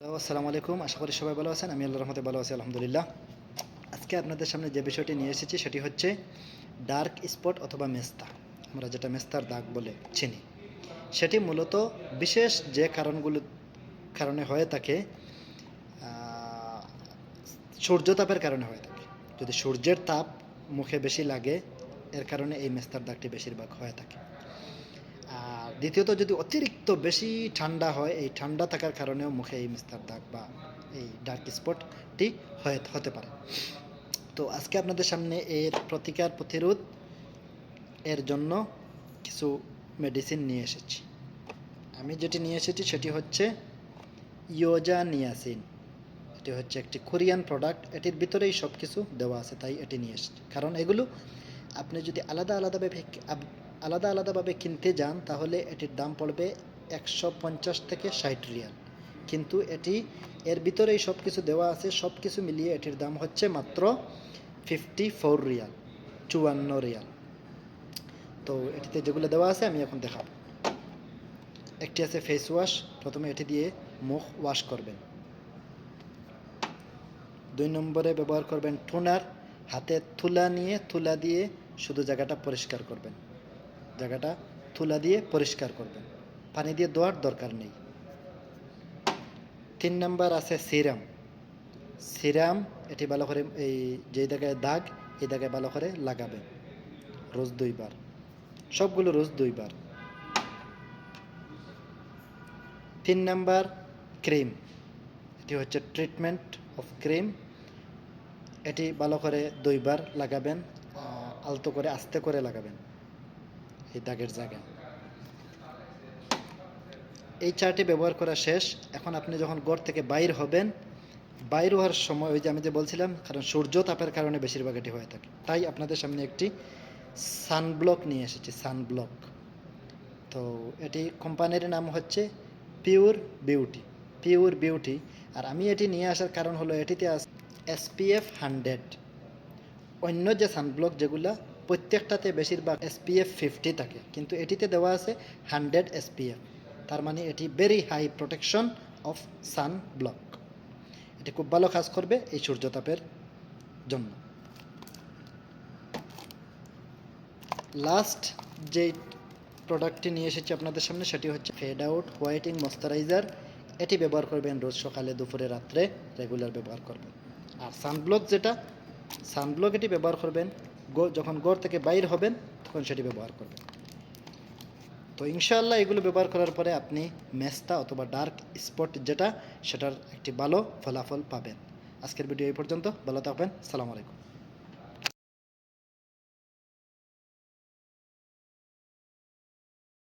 আসসালামু আলাইকুম। আশা করি সবাই ভালো আছেন। আমি আল্লাহর রহমতে ভালো আছি আলহামদুলিল্লাহ। আজকে আপনাদের সামনে যে বিষয়টি নিয়ে এসেছি সেটি হচ্ছে ডার্ক স্পট অথবা মেস্তা, আমরা যেটা মেস্তার দাগ বলে চিনি। সেটি মূলত বিশেষ যে কারণে হয়ে থাকে, সূর্যতাপের কারণে হয়ে থাকে। যদি সূর্যের তাপ মুখে বেশি লাগে, এর কারণে এই মেস্তার দাগটি বেশিরভাগ হয়ে থাকে। আর দ্বিতীয়ত, যদি অতিরিক্ত বেশি ঠান্ডা হয়, এই ঠান্ডা থাকার কারণেও মুখে এই মেস্তার দাগ বা এই ডার্ক স্পটটি হতে পারে। তো আজকে আপনাদের সামনে এর প্রতিরোধ এর জন্য কিছু মেডিসিন নিয়ে এসেছি। আমি যেটি নিয়ে এসেছি সেটি হচ্ছে ইয়োজানিয়াসিন। এটি হচ্ছে একটি কোরিয়ান প্রোডাক্ট। এটির ভিতরেই সব কিছু দেওয়া আছে, তাই এটি নিয়ে এসেছি। কারণ এগুলো আপনি যদি আলাদাভাবে কিনতে যান, তাহলে এটির দাম পড়বে 150 থেকে 60 রিয়াল। কিন্তু এর ভিতরেই সব কিছু দেওয়া আছে, সব কিছু মিলিয়ে এটির দাম হচ্ছে মাত্র 54 রিয়াল, 54 রিয়াল। তো এটিতে যেগুলো দেওয়া আছে আমি এখন দেখাবো। একটি আছে ফেস ওয়াশ। প্রথমে এটি দিয়ে মুখ ওয়াশ করবেন। 2 নম্বরে ব্যবহার করবেন টোনার। হাতে তুলা দিয়ে শুধু জায়গাটা পরিষ্কার করবেন, পানি দিয়ে ধোয়ার দরকার নেই। 3 নম্বর আছে সিরাম। এটি ভালো করে এই যে জায়গায় দাগ, এই জায়গায় ভালো করে লাগাবেন রোজ 2 বার, সবগুলো রোজ 2 বার। 3 নম্বর ক্রিম। এটি হচ্ছে ট্রিটমেন্ট অফ ক্রিম। এটি ভালো করে 2 বার লাগাবেন, আলতো করে আস্তে করে লাগাবেন এই দাগের জায়গায়। এই চারটি ব্যবহার করা শেষ। এখন আপনি যখন ঘর থেকে বাইর হওয়ার সময়, ওই যে আমি যে বলছিলাম, কারণ সূর্য তাপের কারণে বেশিরভাগ এটি হয়ে থাকে, তাই আপনাদের সামনে একটি সানব্লক নিয়ে এসেছি। সানব্লক, তো এটি কোম্পানির নাম হচ্ছে পিওর বিউটি। আর আমি এটি নিয়ে আসার কারণ হলো, এটিতে আছে SPF 100। অন্য যে সানব্লক যেগুলো, প্রত্যেকটাতে বেশিরভাগ SPF 50 থাকে, কিন্তু এটিতে দেওয়া আছে 100 SPF। তার মানে এটি very high protection of sunblock. এটি খুব ভালো কাজ করবে এই সূর্যতাপের জন্য। লাস্ট যে প্রোডাক্টটি নিয়ে এসেছি আপনাদের সামনে সেটি হচ্ছে ফেড আউট হোয়াইটিং ময়েশ্চারাইজার। এটি ব্যবহার করবেন রোজ সকালে, দুপুরে, রাত্রে রেগুলার ব্যবহার করবেন। আর সানব্লক এটি ব্যবহার করবেন যখন ঘর থেকে বাইর হবেন, তখন সেটি ব্যবহার করবেন। তো ইনশাআল্লাহ এগুলো ব্যবহার করার পরে আপনি মেস্তা অথবা ডার্ক স্পট সেটার একটি ভালো ফলাফল পাবেন। আজকের ভিডিও এই পর্যন্ত। ভালো থাকবেন। সালাম আলাইকুম।